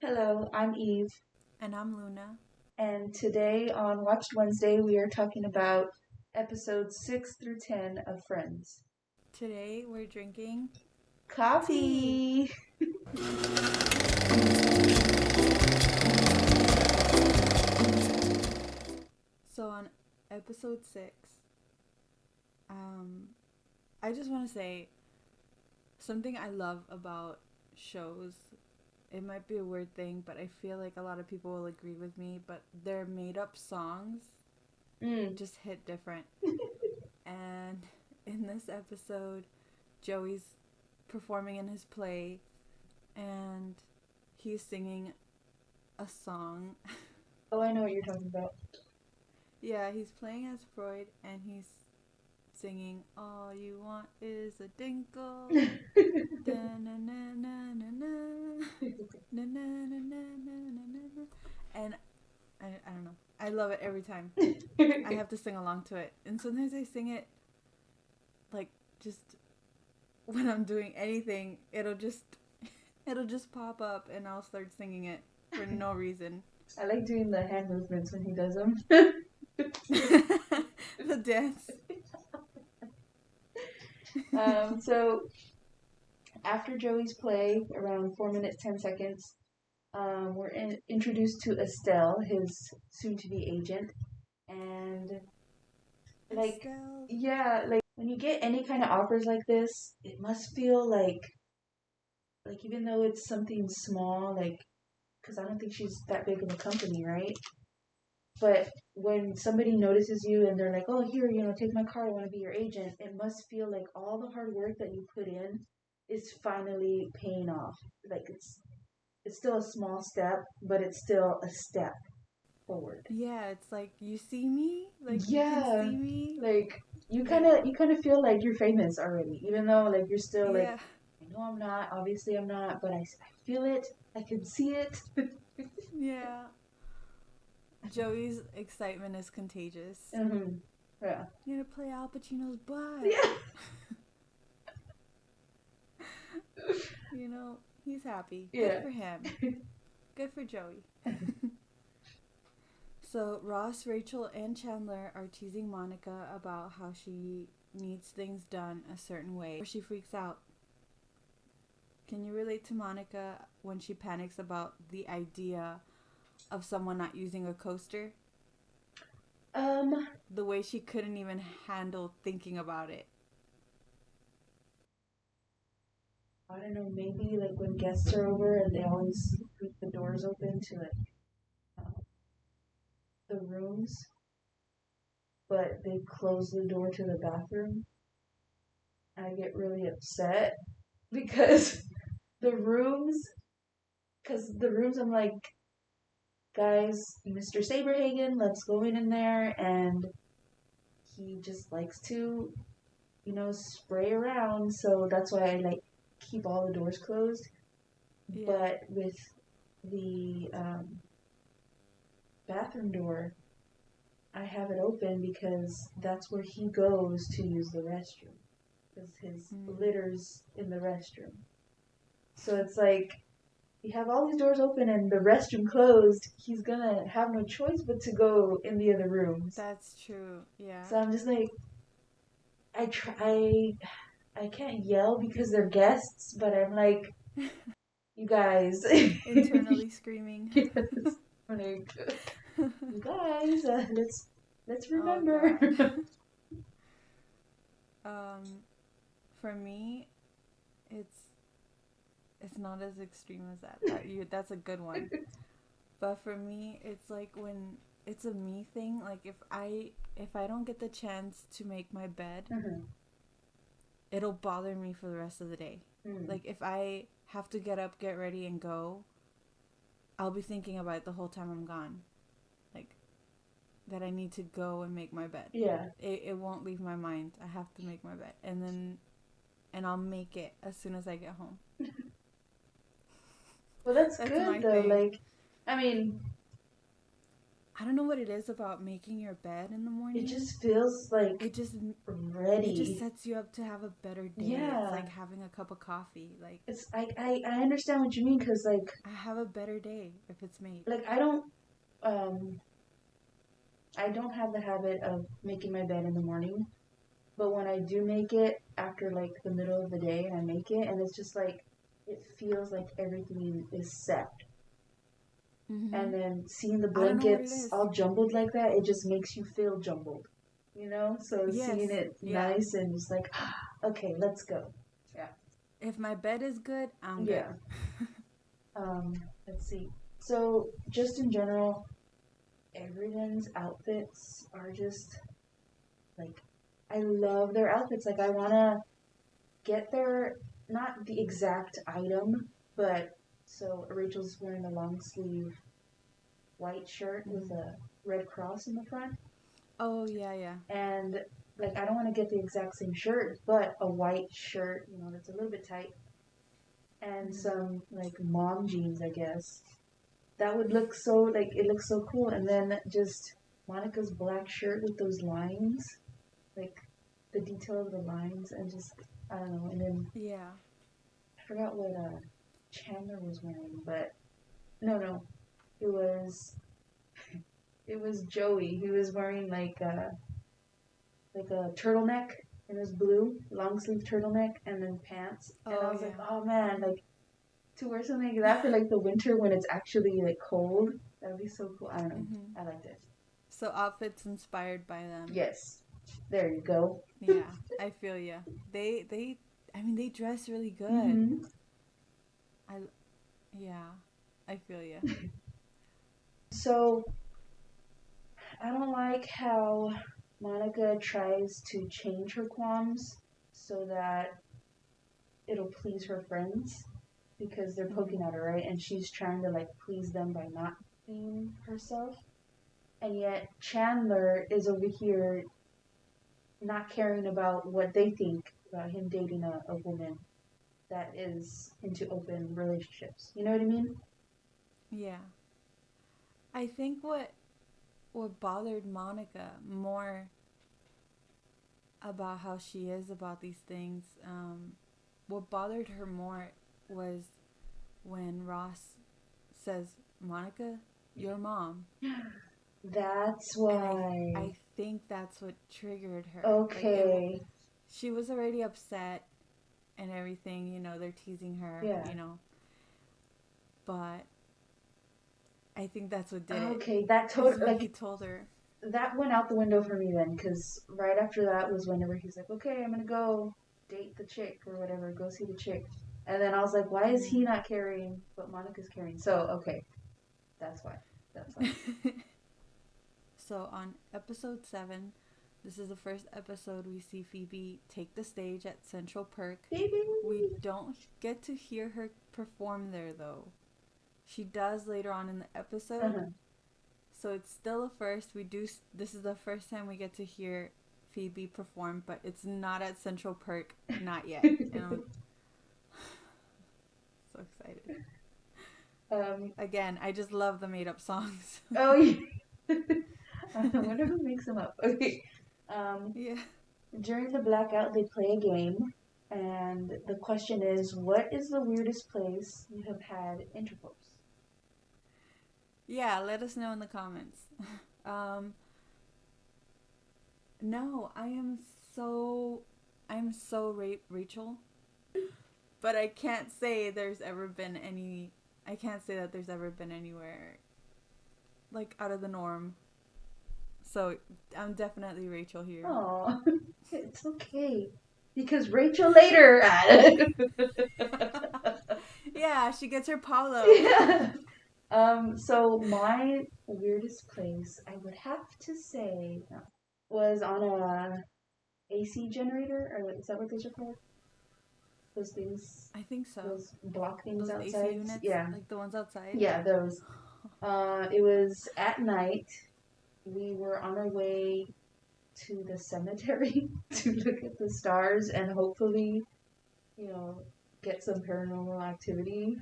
Hello, I'm Eve, And I'm Luna. and today on Watched Wednesday, we are talking about episodes 6 through 10 of Friends. Today we're drinking tea. Coffee! So on episode 6, um, I just want to say something I love about shows. It might be a weird thing, but I feel like a lot of people will agree with me, but their made up songs Mm. just hit different. And in this episode, Joey's performing in his play and he's singing a song. Oh, I know what you're talking about. Yeah, he's playing as Freud and he's singing "All You Want Is a Dinkle." Da na na na na na na na na na na na. And I don't know. I love it every time. I have to sing along to it, and sometimes I sing it like just when I'm doing anything. It'll just pop up, and I'll start singing it for no reason. I like doing the hand movements when he does them. The dance. So, after Joey's play, around 4 minutes, 10 seconds, we're introduced to Estelle, his soon to be agent, and like, Estelle. yeah, like when you get any kind of offers like this, it must feel like even though it's something small, like, because I don't think she's that big of a company, right? But when somebody notices you and they're like, oh, here, take my card, I want to be your agent, it must feel like all the hard work that you put in is finally paying off. Like it's still a small step, but it's still a step forward. Yeah, it's like you see me, like you can Yeah, see me. like you kind Yeah, of you kind of feel like you're famous already, even though like you're still like, yeah, I know I'm not, obviously I'm not, but I feel it, I can see it. yeah. Joey's excitement is contagious. Mm-hmm. Yeah. You're gonna play Al Pacino's butt. Yeah. He's happy. Good Yeah. for him. Good for Joey. So Ross, Rachel, and Chandler are teasing Monica about how she needs things done a certain way or she freaks out. Can you relate to Monica when she panics about the idea of someone not using a coaster? Um, The way she couldn't even handle thinking about it. I don't know, maybe like when guests are over and they always leave the doors open to like uh, the rooms, but they close the door to the bathroom. I get really upset because the rooms, I'm like, guys, Mr. Saberhagen, let's go in there, and he just likes to, spray around. So that's why I like keep all the doors closed. Yeah. But with the bathroom door, I have it open because that's where he goes to use the restroom. Because his litter's in the restroom. So it's like, you have all these doors open and the restroom closed, he's gonna have no choice but to go in the other rooms. That's true. Yeah. So I'm just like, I can't yell because they're guests, but I'm like, you guys. Internally screaming. Yes. I'm like, you guys, let's Oh remember. god. um for me, it's it's not as extreme as that. That's a good one. But for me, it's like when it's a me thing, like if I don't get the chance to make my bed, Mm-hmm. it'll bother me for the rest of the day. Mm. Like if I have to get up, get ready and go, I'll be thinking about it the whole time I'm gone. Like that I need to go and make my bed. Yeah. It won't leave my mind. I have to make my bed. And I'll make it as soon as I get home. Well, that's That's good my though. thing. Like, I mean, I don't know what it is about making your bed in the morning. It just feels like it just ready. sets you up to have a better day. Yeah. It's like having a cup of coffee. Like, it's I understand what you mean, because like I have a better day if it's made. like I don't have the habit of making my bed in the morning, but when I do make it after like the middle of the day, and I make it, and it's just like it feels like everything is set. And then seeing the I don't know what it blankets is. all jumbled like that, it just makes you feel jumbled, So Yes, seeing it yeah. nice and just like, okay, let's go. Yeah. If my bed is good, I'm good. Yeah. Let's see. So just in general, everyone's outfits are just like, I love their outfits. Like, I wanna get their, not the exact item, but so Rachel's wearing a long sleeve white shirt with a red cross in the front. Oh, yeah, yeah. And like, I don't want to get the exact same shirt, but a white shirt, that's a little bit tight, and some like mom jeans, I guess. That would look so, like, it looks so cool. And then just Monica's black shirt with those lines, like the detail of the lines, and just, I don't know. And then yeah, I forgot what Chandler was wearing, but no, it was Joey. He was wearing like a turtleneck, and it was blue, long sleeve turtleneck, and then pants. And I was like, oh man, like, to wear something like that for like the winter when it's actually like cold, that would be so cool. I don't know. I liked it. So outfits inspired by them. Yes. There you go. Yeah, I feel ya. They dress really good. I feel ya. So, I don't like how Monica tries to change her qualms so that it'll please her friends, because they're poking at her, right? And she's trying to like please them by not being herself. And yet Chandler is over here not caring about what they think about him dating a woman that is into open relationships. You know what I mean? Yeah. I think what bothered Monica more about how she is about these things, what bothered her more was when Ross says, Monica, your mom. That's why. I think that's what triggered her. Okay. Like, she was already upset and everything, they're teasing her, But I think that's what did it. Okay, that totally, like, he told her. That went out the window for me then, because right after that was whenever he's like, okay, I'm gonna go date the chick or whatever, go see the chick. And then I was like, why is he not carrying what Monica's carrying? So, okay, that's why. So on episode 7, this is the first episode we see Phoebe take the stage at Central Perk. Phoebe! We don't get to hear her perform there, though. She does later on in the episode. So it's still a first. This is the first time we get to hear Phoebe perform, but it's not at Central Perk, not yet. And I'm so excited. Again, I just love the made-up songs. Oh, yeah. I wonder who makes them up. Okay. Yeah. During the blackout, they play a game, and the question is, what is the weirdest place you have had intercourse? Yeah, let us know in the comments. No, I'm so Rachel, but I can't say there's ever been anywhere like out of the norm. So I'm definitely Rachel here. Oh, it's okay, because Rachel later. Yeah, she gets her Paulo. Yeah. So my weirdest place, I would have to say, was on a AC generator, or is that what those are called? Those things. I think so. Those block things those outside. AC units, yeah. Like the ones outside. Yeah, those. It was at night. We were on our way to the cemetery to look at the stars and hopefully, get some paranormal activity.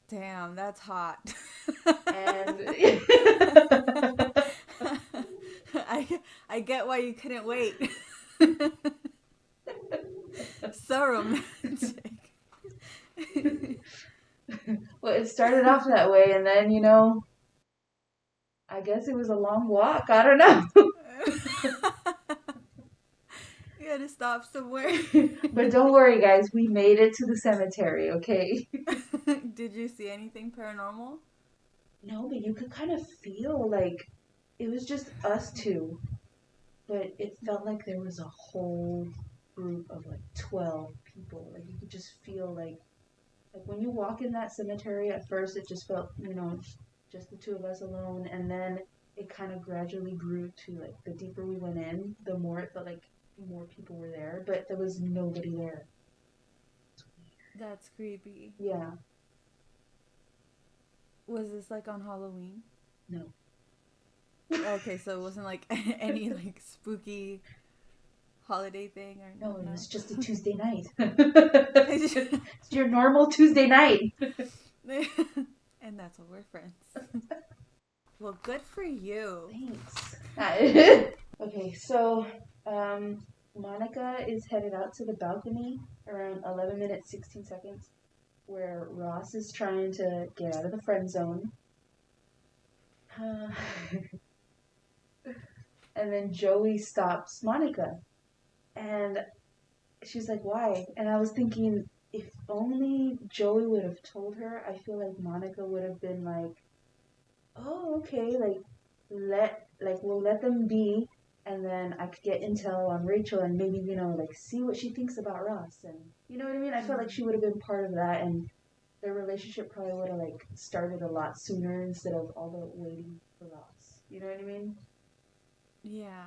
Damn, that's hot. And I get why you couldn't wait. So romantic. well, it started off that way, and then I guess it was a long walk. I don't know. You had to stop somewhere. But don't worry, guys. We made it to the cemetery, okay? Did you see anything paranormal? No, but you could kind of feel like it was just us two, but it felt like there was a whole group of like 12 people. Like you could just feel like when you walk in that cemetery, at first it just felt, just the two of us alone, and then it kind of gradually grew to like the deeper we went in, the more it felt like more people were there, but there was nobody there. That's creepy. Yeah. Was this like on Halloween? No. Okay, so it wasn't like any like spooky holiday thing or No, it no? was just a Tuesday night. It's your normal Tuesday night. And that's why we're friends. Well, good for you. Thanks. Okay, so Monica is headed out to the balcony around 11 minutes 16 seconds, where Ross is trying to get out of the friend zone. And then Joey stops Monica. And she's like, why? And I was thinking, if only Joey would have told her, I feel like Monica would have been like, oh, okay, we'll let them be, and then I could get intel on Rachel and maybe, like see what she thinks about Ross. And you know what I mean? I felt like she would have been part of that, and their relationship probably would have like started a lot sooner instead of all the waiting for Ross. You know what I mean? Yeah.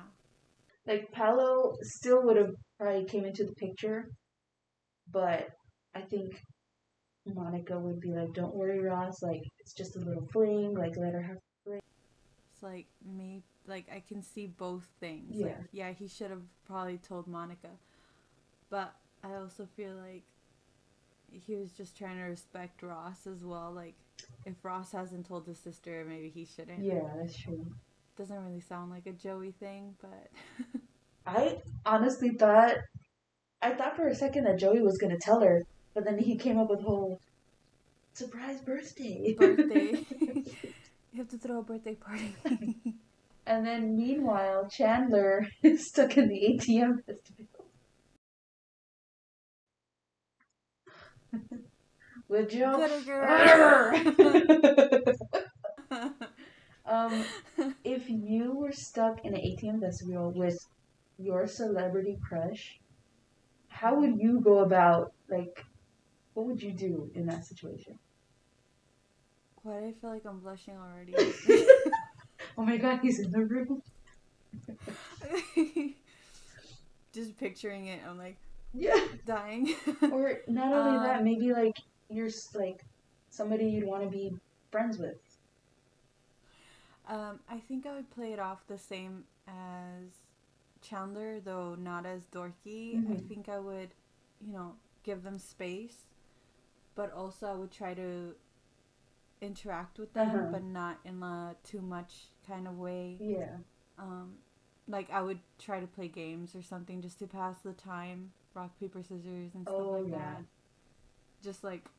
Like Paolo still would have probably came into the picture, but I think Monica would be like, "Don't worry, Ross. Like it's just a little fling. Like let her have a fling." It's like me. Like I can see both things. Yeah. Like, yeah, he should have probably told Monica, but I also feel like he was just trying to respect Ross as well. Like, if Ross hasn't told his sister, maybe he shouldn't. Yeah, that's true. Doesn't really sound like a Joey thing, but I honestly I thought for a second that Joey was gonna tell her, but then he came up with whole surprise birthday. birthday. You have to throw a birthday party. And then meanwhile, Chandler is stuck in the ATM festival. With Joe. Good girl. If you were stuck in an ATM vestibule with your celebrity crush, how would you go about, like, what would you do in that situation? Why do I feel like I'm blushing already? Oh my god, he's in the room. Just picturing it, I'm like, Yeah. dying. Or not only that, maybe like you're like somebody you'd want to be friends with. I think I would play it off the same as Chandler, though not as dorky. Mm-hmm. I think I would, give them space, but also I would try to interact with them, but not in a too much kind of way. Yeah. Like I would try to play games or something just to pass the time, rock paper scissors and stuff like that. Just like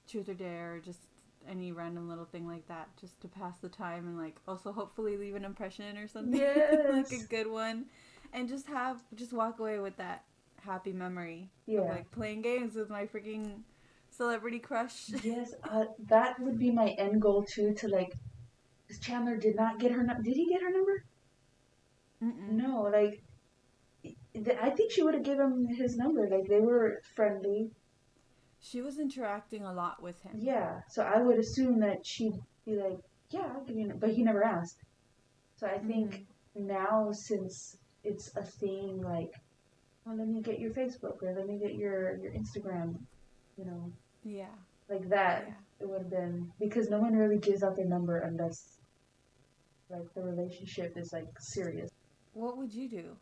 truth or dare, or just any random little thing like that, just to pass the time and like also hopefully leave an impression or something. Yes. Like a good one, and just walk away with that happy memory of like playing games with my freaking celebrity crush. Yes, that would be my end goal too. To like, because Chandler did not get her. Did he get her number? Mm-mm. No, like, I think she would have given him his number. Like they were friendly. She was interacting a lot with him. Yeah, so I would assume that she'd be like, "Yeah, I'll give you," but he never asked. So I think now, since it's a thing, like, well, let me get your Facebook or let me get your Instagram, Yeah. like that. Yeah. It would have been, because no one really gives out their number unless like the relationship is like serious. What would you do?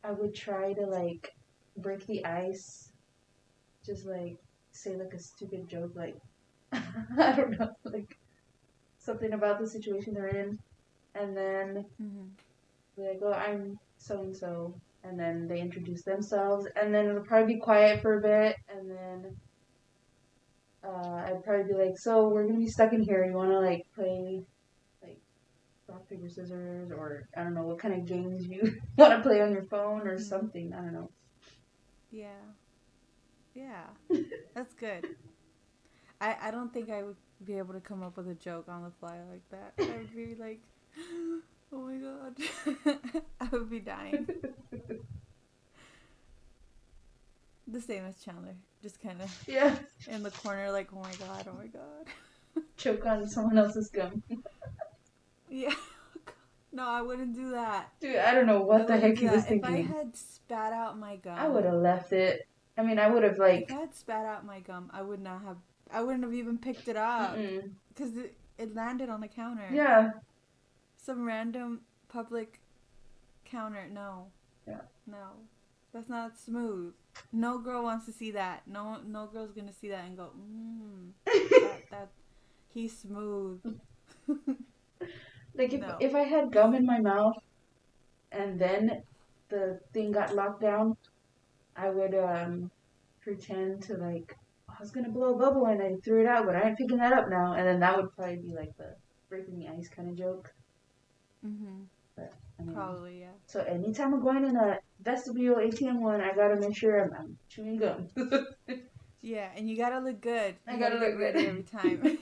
I would try to like break the ice, just like say like a stupid joke, like, I don't know, like something about the situation they're in, and then Mm-hmm. be like, "Oh, I'm so and so," and then they introduce themselves, and then it'll probably be quiet for a bit, and then I'd probably be like, "So we're gonna be stuck in here. You want to like play like rock paper scissors, or I don't know what kind of games you want to play on your phone or Mm-hmm. something. I don't know." Yeah. Yeah. That's good. I don't think I would be able to come up with a joke on the fly like that. I would be like, oh my god. I would be dying. The same as Chandler. Just kind of Yeah, in the corner, like, oh my god, oh my god. choke on someone else's gum. Yeah. No, I wouldn't do that. Dude, I don't know I what the wouldn't heck do he was that. If I thinking. had spat out my I would gum, have left it. I mean, I would have like, if I had spat out my gum, I would not have. I wouldn't have even picked it up mm-mm. because it landed on the counter. Yeah, Some random public counter. No, yeah. no, that's not smooth. No girl wants to see that. No girl's gonna see that and go, that he's smooth. Like No. if I had gum in my mouth and then the thing got locked down, I would pretend to like I was gonna blow a bubble and I threw it out, but I ain't picking that up now. And then that would probably be like the breaking the ice kind of joke. Mhm. But I mean, Probably yeah. so anytime I'm going in a vestibule ATM one, I gotta make sure I'm chewing gum. Yeah, and you gotta look good. I You gotta gotta look get ready good. every time.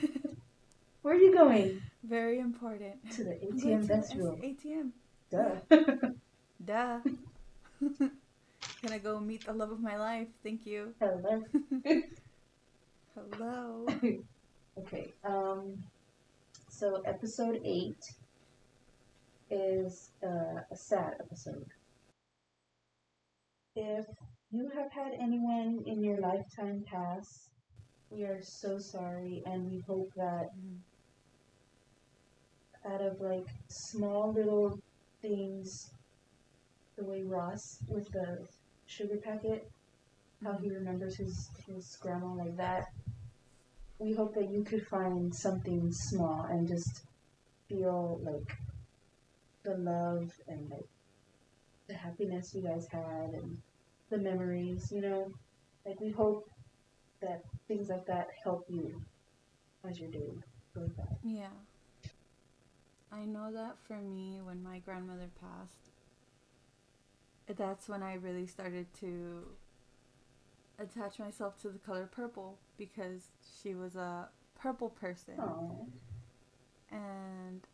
Where are you going? Very important. To the I'm going ATM to the vestibule. ATM. Yeah. Duh. Duh. Gonna go meet the love of my life. Thank you. Hello. Hello. Okay. So episode 8 is a sad episode. If you have had anyone in your lifetime pass, we are so sorry, and we hope that Mhm. out of like small little things, the way Ross with the sugar packet, how he Mhm. remembers his grandma like that, we hope that you could find something small and just feel like the love and like the happiness you guys had and the memories, Like we hope that things like that help you as you're doing with that. Yeah. I know that for me, when my grandmother passed, that's when I really started to attach myself to the color purple because she was a purple person Oh. and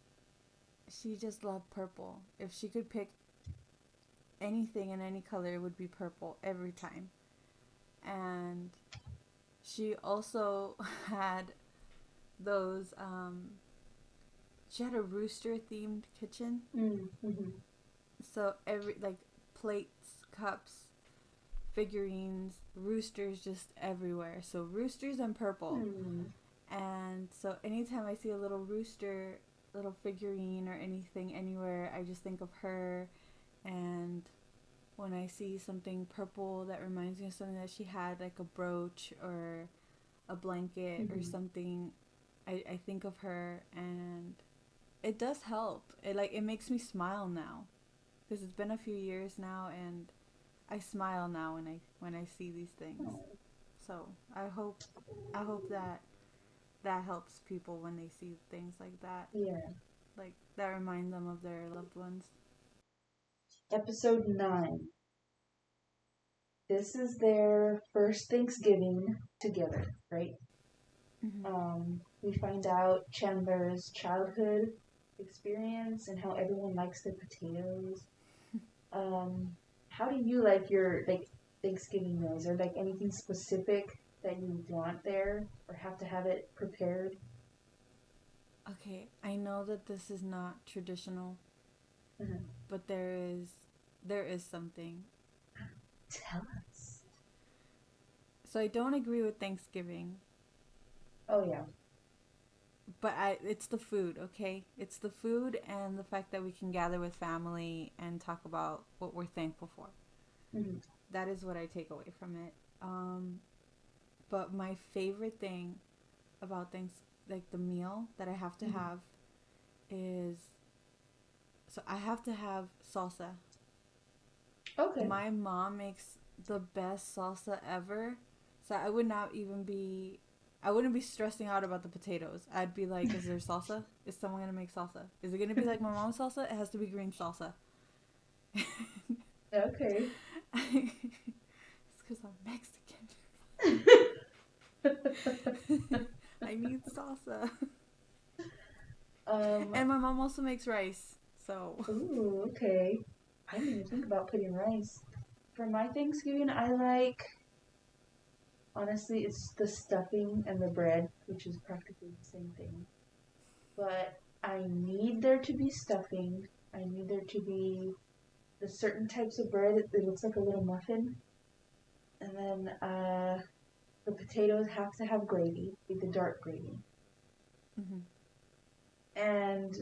she just loved purple. If she could pick anything in any color, it would be purple every time. And she also had those she had a rooster themed kitchen, Mm-hmm. so every like plates, cups, figurines, roosters just everywhere. So roosters and purple. Mm. And so anytime I see a little rooster, little figurine or anything anywhere, I just think of her. And when I see something purple that reminds me of something that she had, like a brooch or a blanket or Mm-hmm. something, I think of her, and it does help. It makes me smile now because it's been a few years now, and I smile now when I see these things. Oh. So I hope that helps people when they see things like that, Yeah. like that remind them of their loved ones. Episode 9. This is their first Thanksgiving together, right? Mm-hmm. We find out Chandler's childhood experience and how everyone likes their potatoes. How do you like your like Thanksgiving meals? Is there like anything specific that you want there or have to have it prepared? Okay, I know that this is not traditional, Mm-hmm. but there is something. Tell us. So I don't agree with Thanksgiving, Oh yeah. but it's the food, okay? It's the food and the fact that we can gather with family and talk about what we're thankful for. Mm-hmm. That is what I take away from it. But my favorite thing about things like the meal that I have to Mhm. have is so I have to have salsa. Okay. My mom makes the best salsa ever. So I wouldn't be stressing out about the potatoes. I'd be like, is there salsa? Is someone gonna make salsa? Is it gonna be like my mom's salsa? It has to be green salsa. Okay. It's because I'm Mexican. I need salsa. um. And my mom also makes rice. So, Ooh. Okay. I didn't even think about putting rice. For my Thanksgiving, I like, honestly, it's the stuffing and the bread, which is practically the same thing. But I need there to be stuffing. I need there to be the certain types of bread. It looks like a little muffin. And then the potatoes have to have gravy, like the dark gravy. mm-hmm. And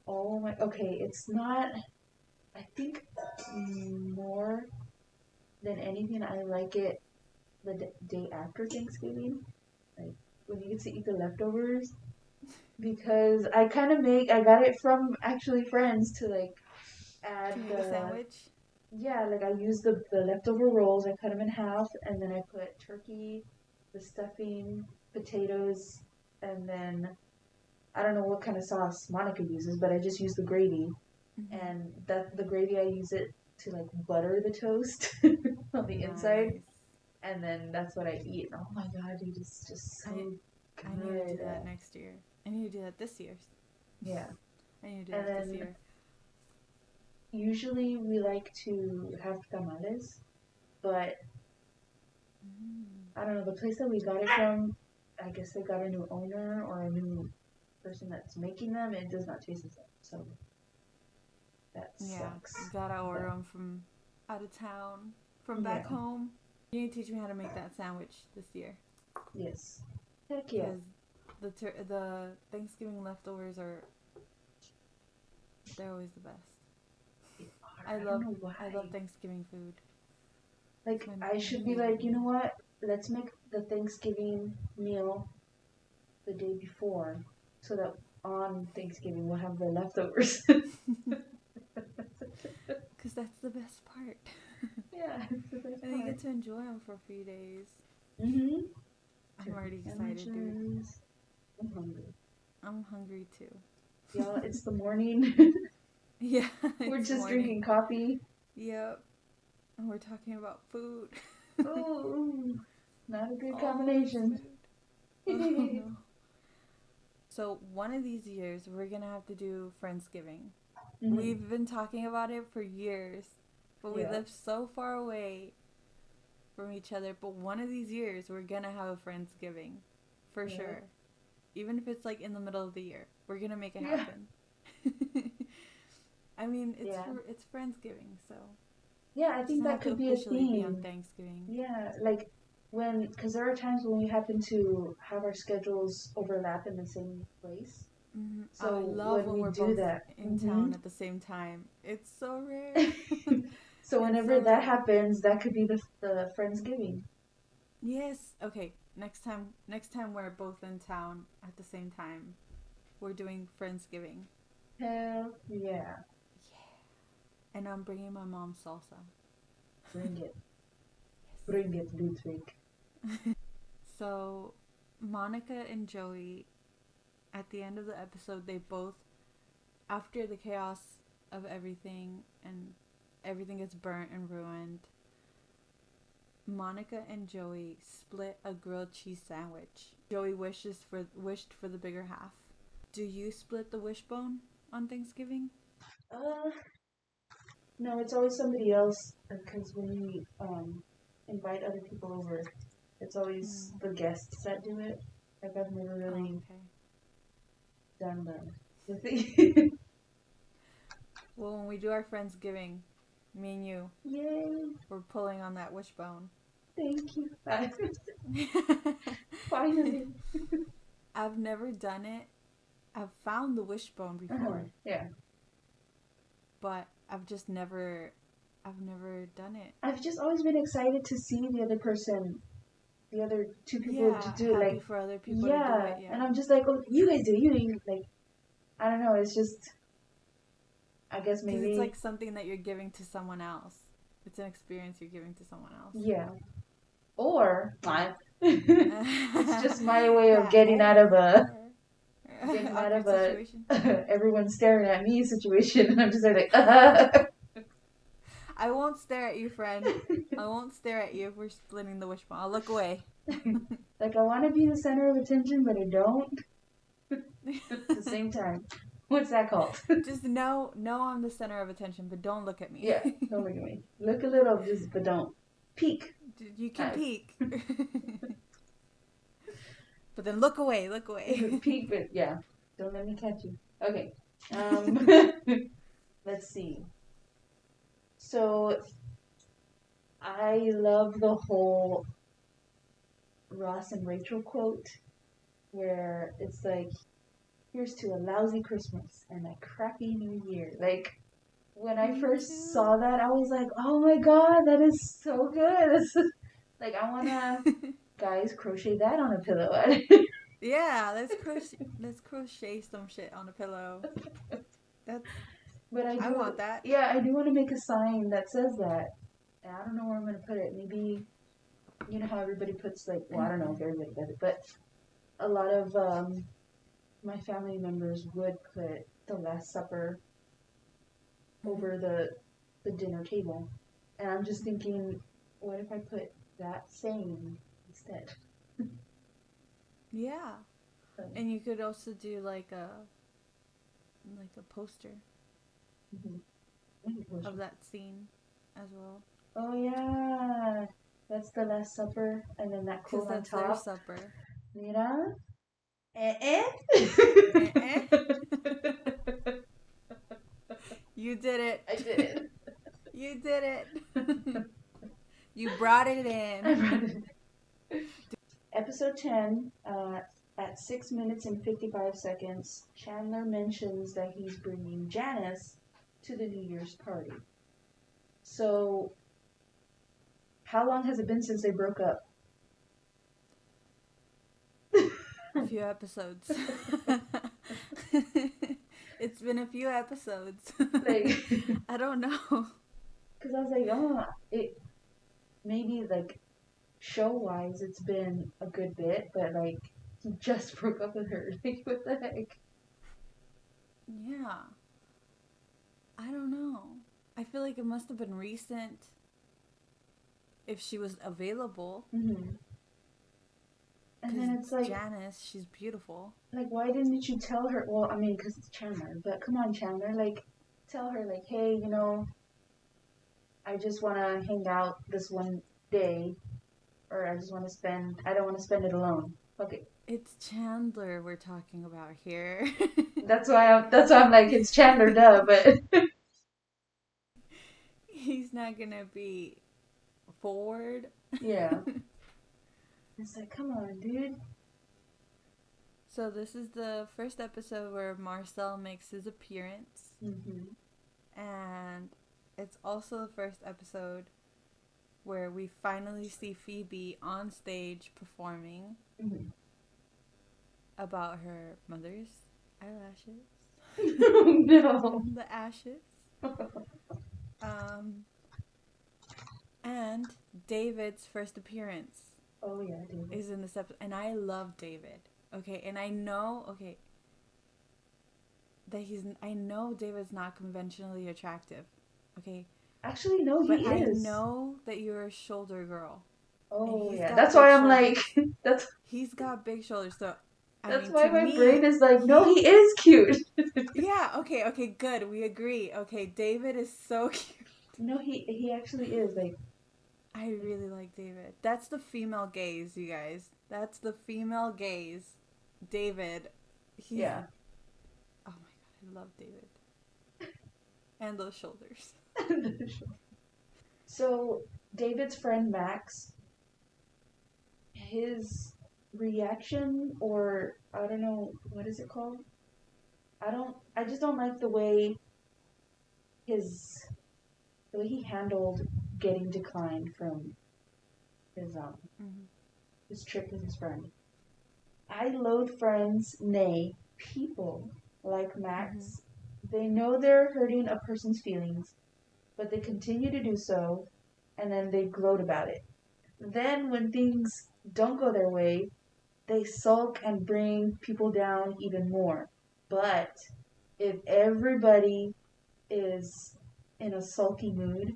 oh my, okay, it's not, I think more than anything, I like it the day after Thanksgiving. Like when you get to eat the leftovers. Because I got it from actually friends to like To add make a sandwich. yeah, like I use the leftover rolls, I cut them in half, and then I put turkey, the stuffing, potatoes, and then I don't know what kind of sauce Monica uses, but I just use the gravy, Mm-hmm. and that the gravy I use it to like butter the toast on the inside, Nice. and then that's what I eat. Oh my god, dude, it's just I so I need to good. do that next year. I need to do that this year. Yeah, I need to do and that this then year. usually we like to have tamales, but Mm. I don't know, the place that we got it from, I guess they got a new owner or a new person that's making them. It does not taste the same, so that Yeah, sucks. gotta order But them from out of town, from yeah, back home. You need to teach me how to make that sandwich this year, yes, heck yeah. because the Thanksgiving leftovers are they're always the best. They are. I I don't love know I love why. Thanksgiving food. It's Like I my should be like, favorite you know meal. what? Let's make the Thanksgiving meal the day before, so that on Thanksgiving we'll have the leftovers. Cause that's the best part. Yeah, it's the best And you part. get to enjoy them for a few days. Mhm. I'm Turkey already excited, dude. sandwiches. I'm hungry. I'm hungry too. Y'all, it's the morning. Yeah, We're it's just morning. drinking coffee. Yep. And we're talking about food. Oh, not a good All this combination. food. Oh no. So one of these years we're gonna have to do Friendsgiving. Mhm. We've been talking about it for years, but we Yeah. live so far away from each other. But one of these years we're gonna have a Friendsgiving, for Yeah. sure. Even if it's like in the middle of the year, we're gonna make it Yeah. happen. I mean, Yeah. it's Friendsgiving, so Yeah, I it think doesn't that have to could be a officially be on theme. Thanksgiving. Yeah, like because there are times when we happen to have our schedules overlap in the same place. I So love when when we we're do both that, in town at the same time. It's so rare. so It's whenever so that rare. happens, that could be the Friendsgiving. Yes. Okay. Next time we're both in town at the same time. We're doing Friendsgiving. Hell yeah. Yeah. And I'm bringing my mom salsa. Bring it. Bring it, Ludwig. So, Monica and Joey, at the end of the episode, they both, after the chaos of everything and everything gets burnt and ruined, Monica and Joey split a grilled cheese sandwich. Joey wished for the bigger half. Do you split the wishbone on Thanksgiving? Uh, no, it's always somebody else because when we invite other people over, it's always Mm. the guests that do it. Like I've never Oh, really okay. done the thing. Well, when we do our Friendsgiving, me and you, Yay! we're pulling on that wishbone. Thank you. Finally. I've never done it. I've found the wishbone Uh-huh. before, Yeah. but I've never done it. I've just always been excited to see the other person the other two people to do it. Happy Like, for other people to do yeah. it. Yeah. And I'm just like, oh, you guys do. You like, I don't know. It's just, I guess Because maybe. it's like something that you're giving to someone else. It's an experience you're giving to someone else. Yeah. Or my, it's just my way of getting out of a situation. everyone staring at me situation. And I'm just like, I won't stare at you, friend. I won't stare at you if we're splitting the wishbone. I'll look away. like I want to be the center of attention, but I don't. At the same time, what's that called? Just know I'm the center of attention, but don't look at me. Yeah, don't look at me. Look a little, just but don't peek. You can peek, but then look away. Look away. Peek, but yeah, don't let me catch you. Okay. Let's see. So I love the whole Ross and Rachel quote where it's like, here's to a lousy Christmas and a crappy New Year. Like, when I first saw that, I was like, oh my god, that is so good. Like, I want to, guys, crochet that on a pillow. Yeah, let's crochet some shit on a pillow. But I want that. Yeah, I do want to make a sign that says that. And I don't know where I'm going to put it. Maybe, you know how everybody puts, like, well, I don't know if everybody does it, but a lot of my family members would put the Last Supper over the dinner table. And I'm just thinking, what if I put that saying instead? Yeah. And you could also do like a poster of that scene as well. Oh yeah, that's the Last Supper, and then that quote on top. Their supper. Mira, You did it. I did it. You did it. You brought it in. I brought it in. Episode 10, at 6 minutes and 55 seconds, Chandler mentions that he's bringing Janice to the New Year's party. So, how long has it been since they broke up? A few episodes. It's been a few episodes. Like, I don't know. Because I was like, oh, maybe like show-wise it's been a good bit, but like he just broke up with her. Like, what the heck? Yeah. I don't know. I feel like it must have been recent if she was available. Mm-hmm. And then it's like, Janice, she's beautiful. Like, why didn't you tell her? Well, I mean, because it's Chandler, but come on, Chandler. Like, tell her, like, hey, you know, I just want to hang out this one day, or I don't want to spend it alone. Okay. It's Chandler we're talking about here. That's why I'm like, it's Chandler, duh, but. He's not gonna be forward. Yeah. It's like, come on, dude. So this is the first episode where Marcel makes his appearance. Mm-hmm. And it's also the first episode where we finally see Phoebe on stage performing about her mother's eyelashes. Oh, no. The ashes. And David's first appearance. Oh yeah, David is in this episode, and I love David. Okay, and I know that I know David's not conventionally attractive. Okay. Actually, no, he is. But I know that you're a shoulder girl. Oh yeah, that's why I'm shoulders. Like, he's got big shoulders, so. That's why my brain is like, no, he is cute. Yeah. Okay. Good. We agree. Okay, David is so cute. No, he actually is like. I really like David. That's the female gaze, you guys. That's the female gaze. David. Yeah. Oh my god, I love David. And those shoulders. So, David's friend Max, his reaction, or I don't know, what is it called? I just don't like the way he handled getting declined from his this trip with his friend. I loathe friends, nay, people like Mm-hmm. Max. They know they're hurting a person's feelings, but they continue to do so, and then they gloat about it. Then, when things don't go their way, they sulk and bring people down even more. But if everybody is in a sulky mood,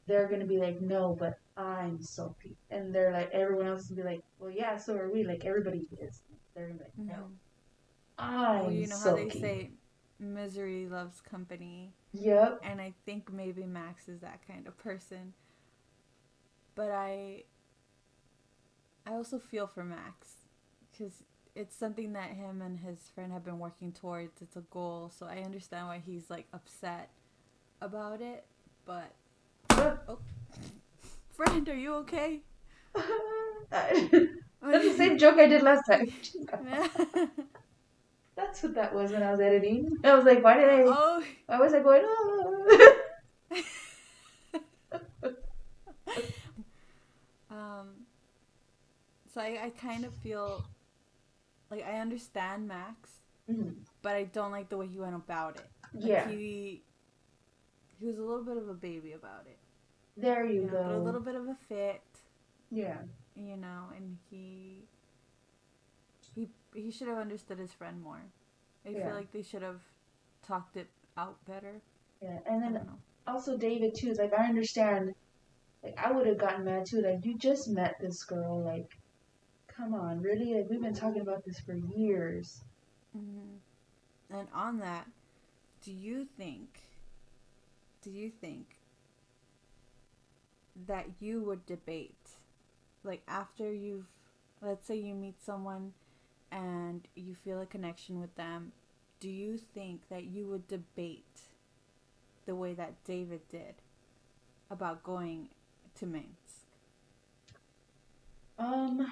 they're gonna be like, no, but I'm sulky. And they're like, everyone else will be like, well, yeah, so are we. Like, everybody is. They're gonna be like, no, Mm-hmm. Well, I'm you know how they sulky. say misery loves company, Yep. and I think maybe Max is that kind of person. But I also feel for Max because it's something that him and his friend have been working towards. It's a goal, so I understand why he's like upset about it. But oh, friend, are you okay? That's the same joke I did last time. Yeah. That's what that was when I was editing. I was like, Oh. why was I going, oh? um. So I kind of feel like I understand Max, Mhm. but I don't like the way he went about it. Like Yeah, he was a little bit of a baby about it, there you but a go. little bit of a fit, Yeah, and he should have understood his friend more. I feel yeah, like they should have talked it out better. yeah. And I then don't know. also David too. It's like I understand. Like I would have gotten mad too. Like you just met this girl. Like come on, really? Like we've been talking about this for years. Mm-hmm. And on that, do you think? Do you think that you would debate, like after you've, let's say you meet someone and you feel a connection with them, do you think that you would debate the way that David did about going to Minsk? Um,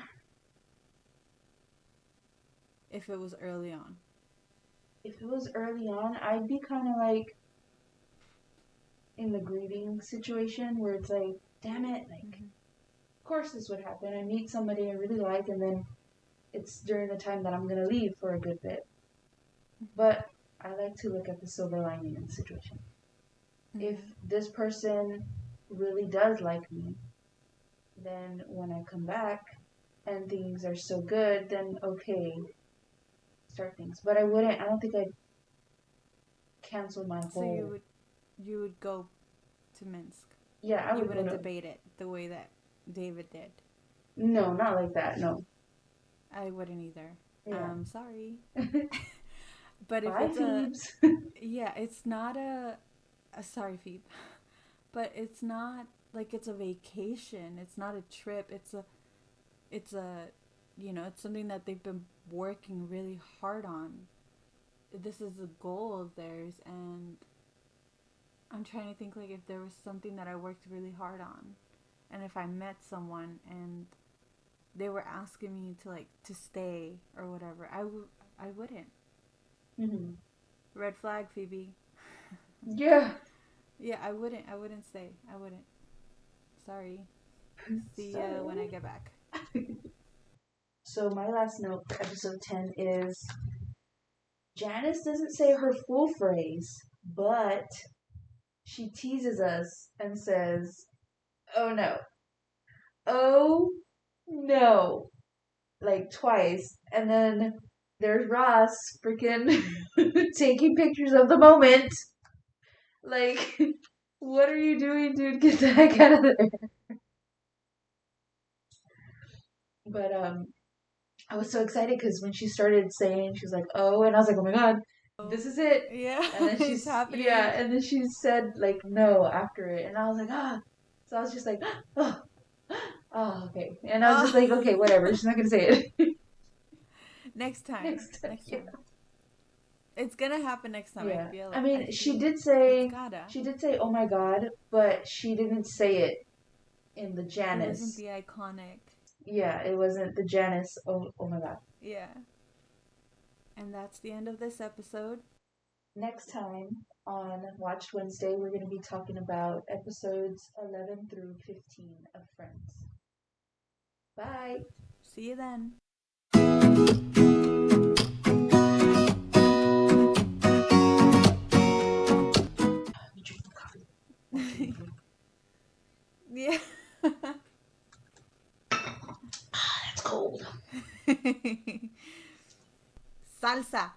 If it was early on. if it was early on, I'd be kind of like in the grieving situation where it's like, damn it, like Mm-hmm. of course this would happen. I meet somebody I really like, and then it's during the time that I'm gonna leave for a good bit. But I like to look at the silver lining in the situation. If Mm-hmm. this person really does like me, then when I come back and things are so good, then okay, start things. But I don't think I'd cancel my So whole. you would go to Minsk. Yeah, I You would go wouldn't to. debate it the way that David did. No, not like that, no. I wouldn't either. Yeah. Sorry. But if Bye, it's Phoebes. yeah, it's not a sorry, Phoebe. But it's not like it's a vacation. It's not a trip. It's a, it's something that they've been working really hard on. This is a goal of theirs, and I'm trying to think like if there was something that I worked really hard on, and if I met someone and they were asking me to stay or whatever, I wouldn't. Mm-hmm. Red flag, Phoebe. Yeah. Yeah, I wouldn't stay. I wouldn't. Sorry. See ya when I Sorry. get back. So my last note for episode 10 is Janice doesn't say her full phrase, but she teases us and says, "Oh no. Oh no." Like twice. And then there's Ross freaking taking pictures of the moment. Like, what are you doing, dude? Get the heck out of there. But I was so excited because when she started saying, she was like, "Oh," and I was like, "Oh my god, Oh, this is it." yeah, And then it's happening. and then she said like no after it, and I was like, ah. So I was just like, oh, oh, okay. And I was just Oh, like, okay, whatever. She's not gonna say it next time. next time. Next Yeah. time. It's gonna happen next time. Yeah. I I mean, feel it. It's gotta. she did say, "Oh my god," but she didn't say it in the It wasn't Janice. the iconic. Yeah, it wasn't the Janice. Oh, oh my god. Yeah. And that's the end of this episode. Next time on Watch Wednesday, we're going to be talking about episodes 11 through 15 of Friends. Bye. See you then. Yeah. It's cold. Salsa.